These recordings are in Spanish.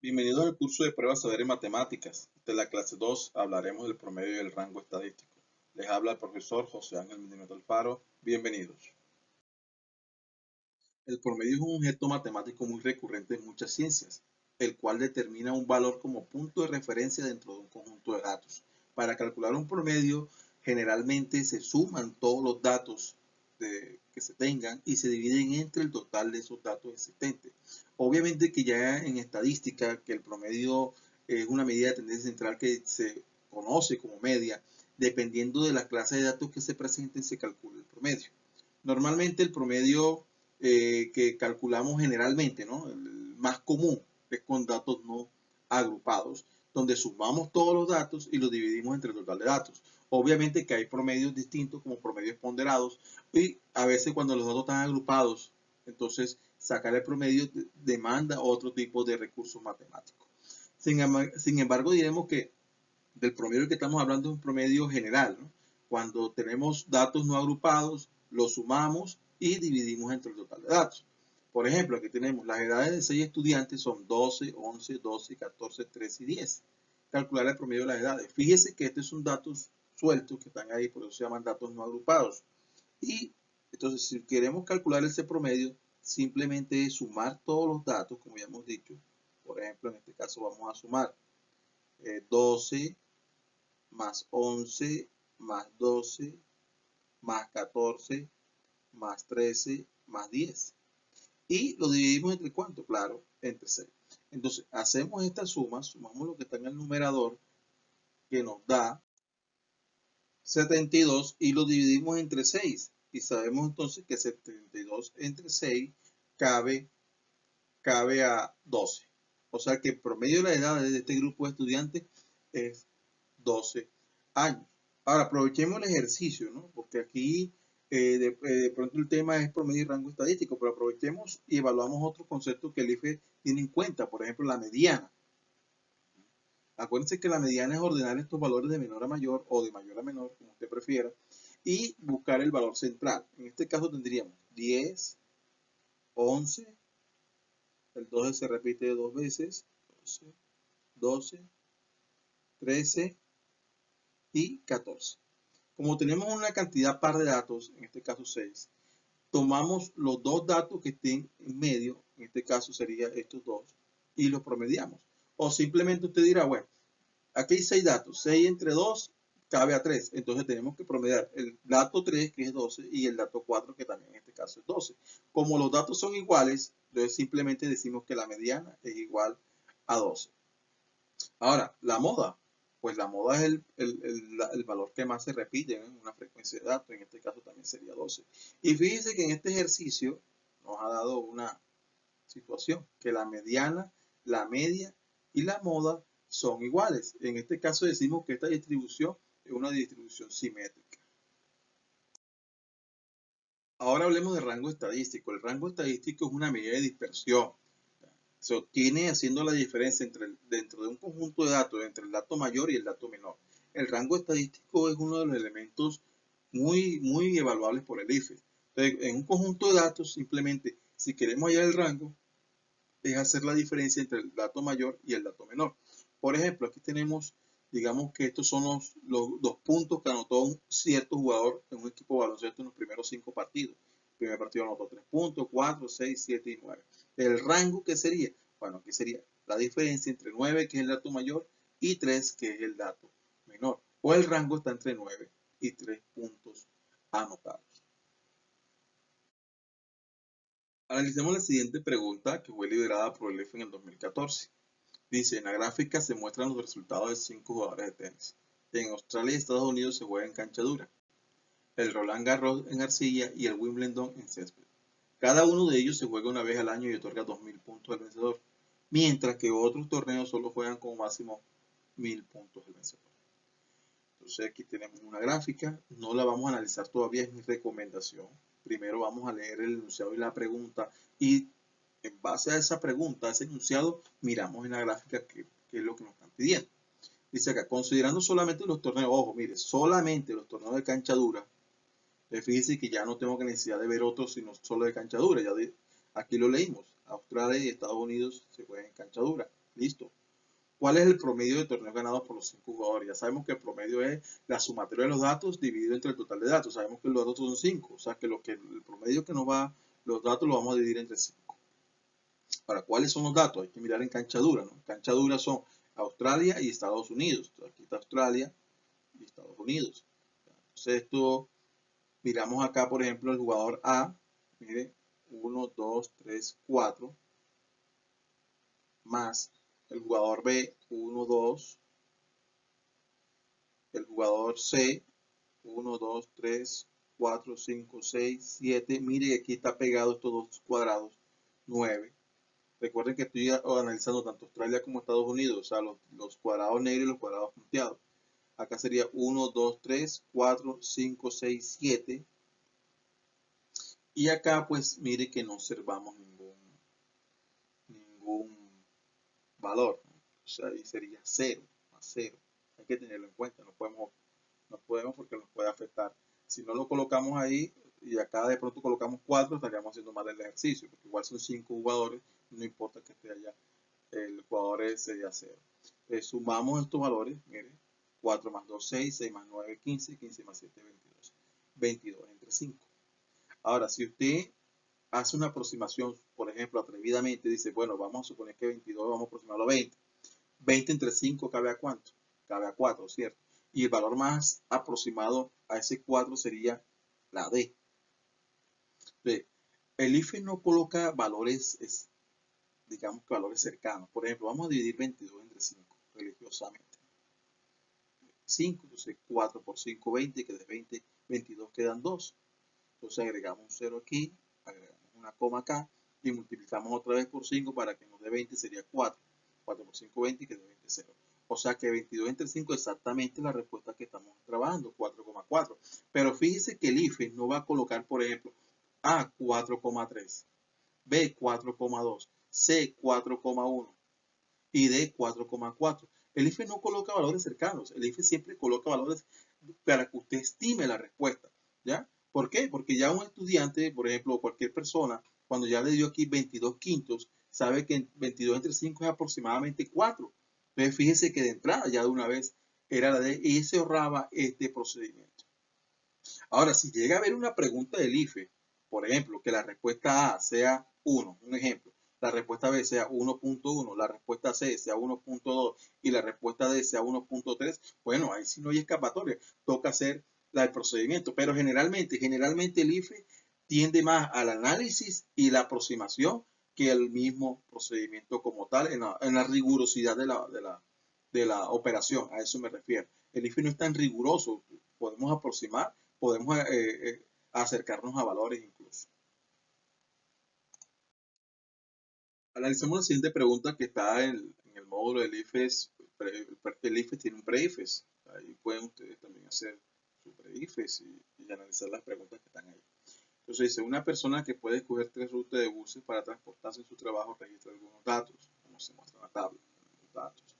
Bienvenidos al curso de pruebas saber en matemáticas. De la clase 2 hablaremos del promedio y el rango estadístico. Les habla el profesor José Ángel Milímetro Alfaro. Bienvenidos. El promedio es un objeto matemático muy recurrente en muchas ciencias, el cual determina un valor como punto de referencia dentro de un conjunto de datos. Para calcular un promedio, generalmente se suman todos los datos que se tengan y se dividen entre el total de esos datos existentes. Obviamente que ya en estadística, que el promedio es una medida de tendencia central que se conoce como media, dependiendo de la clase de datos que se presenten, se calcula el promedio. Normalmente el promedio que calculamos generalmente, ¿no? El más común es con datos no agrupados, donde sumamos todos los datos y los dividimos entre el total de datos. Obviamente que hay promedios distintos como promedios ponderados y a veces cuando los datos están agrupados, entonces sacar el promedio demanda otro tipo de recursos matemáticos. Sin embargo, diremos que del promedio que estamos hablando es un promedio general, ¿no? Cuando tenemos datos no agrupados, los sumamos y dividimos entre el total de datos. Por ejemplo, aquí tenemos las edades de 6 estudiantes son 12, 11, 12, 14, 13 y 10. Calcular el promedio de las edades. Fíjese que estos son datos sueltos que están ahí, por eso se llaman datos no agrupados. Y entonces, si queremos calcular ese promedio, simplemente es sumar todos los datos, como ya hemos dicho. Por ejemplo, en este caso vamos a sumar 12 más 11 más 12 más 14 más 13 más 10. Y lo dividimos entre ¿cuánto? Claro, entre 6. Entonces, hacemos esta suma, sumamos lo que está en el numerador, que nos da 72 y lo dividimos entre 6. Y sabemos entonces que 72 entre 6 cabe, cabe a 12. O sea que el promedio de la edad de este grupo de estudiantes es 12 años. Ahora, aprovechemos el ejercicio, ¿no? Porque aquí de pronto el tema es promedio y rango estadístico, pero aprovechemos y evaluamos otros conceptos que el IFE tiene en cuenta, por ejemplo, la mediana. Acuérdense que la mediana es ordenar estos valores de menor a mayor o de mayor a menor, como usted prefiera, y buscar el valor central. En este caso tendríamos 10, 11, el 12 se repite dos veces, 12, 12, 13 y 14. Como tenemos una cantidad par de datos, en este caso 6, tomamos los dos datos que estén en medio, en este caso serían estos dos, y los promediamos. O simplemente usted dirá, bueno, aquí hay 6 datos, 6 entre 2 cabe a 3, entonces tenemos que promediar el dato 3 que es 12 y el dato 4 que también en este caso es 12. Como los datos son iguales, entonces simplemente decimos que la mediana es igual a 12. Ahora, la moda. Pues la moda es el valor que más se repite en una frecuencia de datos. En este caso también sería 12. Y fíjense que en este ejercicio nos ha dado una situación, que la mediana, la media y la moda son iguales. En este caso decimos que esta distribución es una distribución simétrica. Ahora hablemos de rango estadístico. El rango estadístico es una medida de dispersión. Se obtiene haciendo la diferencia dentro de un conjunto de datos entre el dato mayor y el dato menor. El rango estadístico es uno de los elementos muy evaluables por el IFE. Entonces, en un conjunto de datos, simplemente, si queremos hallar el rango, es hacer la diferencia entre el dato mayor y el dato menor. Por ejemplo, aquí tenemos, digamos que estos son los puntos que anotó un cierto jugador en un equipo de baloncesto en los primeros 5 partidos. El primer partido anotó 3 puntos, 4, 6, 7 y 9. ¿El rango qué sería? Bueno, aquí sería la diferencia entre 9, que es el dato mayor, y 3, que es el dato menor. O el rango está entre 9 y 3 puntos anotados. Analicemos la siguiente pregunta que fue liberada por el IFE en el 2014. Dice, en la gráfica se muestran los resultados de 5 jugadores de tenis. En Australia y Estados Unidos se juega en cancha dura, el Roland Garros en arcilla y el Wimbledon en césped. Cada uno de ellos se juega una vez al año y otorga 2000 puntos al vencedor, mientras que otros torneos solo juegan como máximo 1000 puntos al vencedor. Entonces aquí tenemos una gráfica, no la vamos a analizar todavía, es mi recomendación. Primero vamos a leer el enunciado y la pregunta y en base a esa pregunta, a ese enunciado, miramos en la gráfica qué es lo que nos están pidiendo. Dice acá, considerando solamente los torneos, ojo, mire, solamente los torneos de cancha dura, fíjense que ya no tengo necesidad de ver otros, sino solo de cancha dura, aquí lo leímos. Australia y Estados Unidos se juegan en cancha dura. Listo. ¿Cuál es el promedio de torneos ganados por los 5 jugadores? Ya sabemos que el promedio es la sumatoria de los datos dividido entre el total de datos. Sabemos que los datos son 5, o sea que, el promedio que nos va, los datos los vamos a dividir entre 5. Ahora, ¿cuáles son los datos? Hay que mirar en cancha dura, ¿no? En cancha dura son Australia y Estados Unidos. Entonces, aquí está Australia y Estados Unidos. Entonces esto, miramos acá, por ejemplo, el jugador A, mire, 1, 2, 3, 4, más el jugador B, 1, 2, el jugador C, 1, 2, 3, 4, 5, 6, 7. Mire, aquí está pegado estos dos cuadrados, 9. Recuerden que estoy analizando tanto Australia como Estados Unidos, o sea, los cuadrados negros y los cuadrados punteados. Acá sería 1, 2, 3, 4, 5, 6, 7. Y acá, pues, mire que no observamos ningún valor, ¿no? O sea, ahí sería 0, más 0. Hay que tenerlo en cuenta, no podemos porque nos puede afectar. Si no lo colocamos ahí y acá de pronto colocamos 4, estaríamos haciendo mal el ejercicio, porque igual son 5 jugadores, no importa que esté allá, el jugador sería 0. Sumamos estos valores, mire, 4 más 2, 6, 6 más 9, 15, 15 más 7, 22. 22 entre 5. Ahora, si usted hace una aproximación, por ejemplo, atrevidamente, dice, bueno, vamos a suponer que 22 vamos a aproximarlo a 20. 20 entre 5 cabe a ¿cuánto? Cabe a 4, ¿cierto? Y el valor más aproximado a ese 4 sería la D. El IFE no coloca valores, digamos que valores cercanos. Por ejemplo, vamos a dividir 22 entre 5 religiosamente. 5, entonces 4 por 5, 20, que de 20, 22 quedan 2. Entonces agregamos un 0 aquí, agregamos una coma acá y multiplicamos otra vez por 5 para que nos dé 20, sería 4. 4 por 5, 20 y que de 20, 0. O sea que 22 entre 5 es exactamente la respuesta que estamos trabajando, 4,4. Pero fíjese que el IFE no va a colocar, por ejemplo, A 4,3, B 4,2, C 4,1 y D 4,4. El IFE no coloca valores cercanos, el IFE siempre coloca valores para que usted estime la respuesta, ¿ya? ¿Por qué? Porque ya un estudiante, por ejemplo, cualquier persona, cuando ya le dio aquí 22 quintos, sabe que 22 entre 5 es aproximadamente 4. Entonces fíjese que de entrada ya de una vez era la D y se ahorraba este procedimiento. Ahora, si llega a haber una pregunta del IFE, por ejemplo, que la respuesta A sea 1, un ejemplo, la respuesta B sea 1.1, la respuesta C sea 1.2 y la respuesta D sea 1.3, bueno, ahí sí no hay escapatoria, toca hacer el procedimiento, pero generalmente el IFE tiende más al análisis y la aproximación que el mismo procedimiento como tal, en la rigurosidad de la operación, a eso me refiero. El IFE no es tan riguroso, podemos aproximar, podemos acercarnos a valores incluso. Analicemos la siguiente pregunta que está en el módulo del IFES. El IFES tiene un pre-IFES. Ahí pueden ustedes también hacer su pre-IFES y analizar las preguntas que están ahí. Entonces dice, una persona que puede escoger 3 rutas de buses para transportarse en su trabajo registra algunos datos, como se muestra en la tabla. Los datos,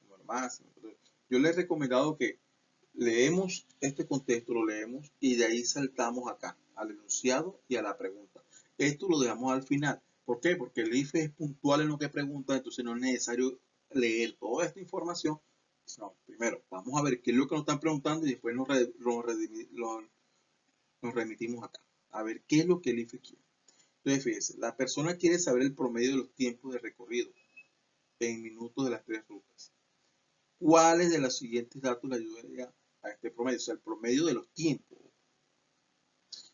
número máximo. Yo les he recomendado que leemos este contexto, lo leemos y de ahí saltamos acá, al enunciado y a la pregunta. Esto lo dejamos al final. ¿Por qué? Porque el IFE es puntual en lo que pregunta, entonces no es necesario leer toda esta información. No, primero, vamos a ver qué es lo que nos están preguntando y después nos remitimos acá. A ver qué es lo que el IFE quiere. Entonces, fíjense, la persona quiere saber el promedio de los tiempos de recorrido en minutos de las 3 rutas. ¿Cuáles de los siguientes datos le ayudaría a este promedio? O sea, el promedio de los tiempos.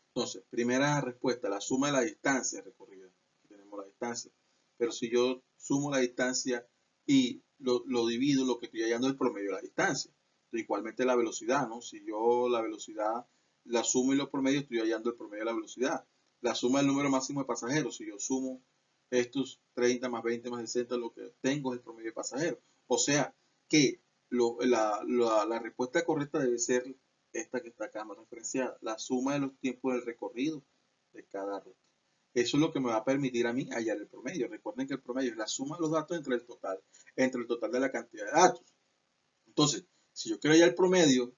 Entonces, primera respuesta, la suma de la distancia recorrida. Aquí tenemos la distancia. Pero si yo sumo la distancia y lo divido, lo que estoy hallando es el promedio de la distancia. Entonces, igualmente la velocidad, ¿no? Si yo la velocidad la sumo y los promedios, estoy hallando el promedio de la velocidad. La suma del número máximo de pasajeros. Si yo sumo estos 30 más 20 más 60, lo que tengo es el promedio de pasajeros. O sea, que la respuesta correcta debe ser esta que está acá más referenciada, la suma de los tiempos del recorrido de cada ruta. Eso es lo que me va a permitir a mí hallar el promedio. Recuerden que el promedio es la suma de los datos entre el total de la cantidad de datos. Entonces, si yo quiero hallar el promedio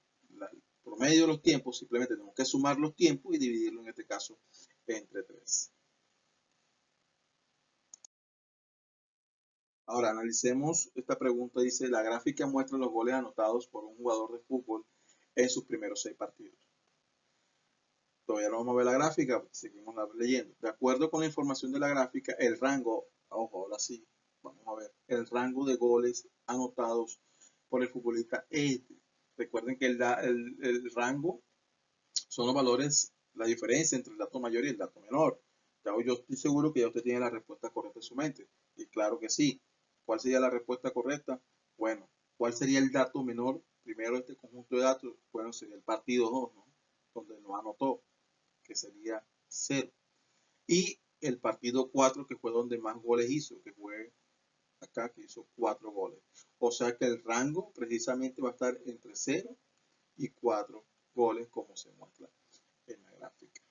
de los tiempos, simplemente tenemos que sumar los tiempos y dividirlo en este caso entre 3. Ahora analicemos esta pregunta. Dice, la gráfica muestra los goles anotados por un jugador de fútbol en sus primeros 6 partidos. Todavía no vamos a ver la gráfica, seguimos leyendo. De acuerdo con la información de la gráfica, el rango, ojo, ahora sí, vamos a ver, el rango de goles anotados por el futbolista es. Recuerden que el rango son los valores, la diferencia entre el dato mayor y el dato menor. Yo estoy seguro que ya usted tiene la respuesta correcta en su mente. Y claro que sí. ¿Cuál sería la respuesta correcta? Bueno, ¿cuál sería el dato menor? Primero, este conjunto de datos, bueno, sería el partido 2, ¿no? Donde no anotó, que sería 0. Y el partido 4, que fue donde más goles hizo, que fue acá, que hizo 4 goles. O sea que el rango precisamente va a estar entre 0 y 4 goles, como se muestra en la gráfica.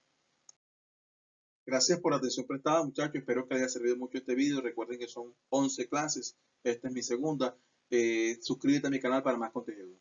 Gracias por la atención prestada, muchachos. Espero que les haya servido mucho este video. Recuerden que son 11 clases. Esta es mi segunda. Suscríbete a mi canal para más contenido.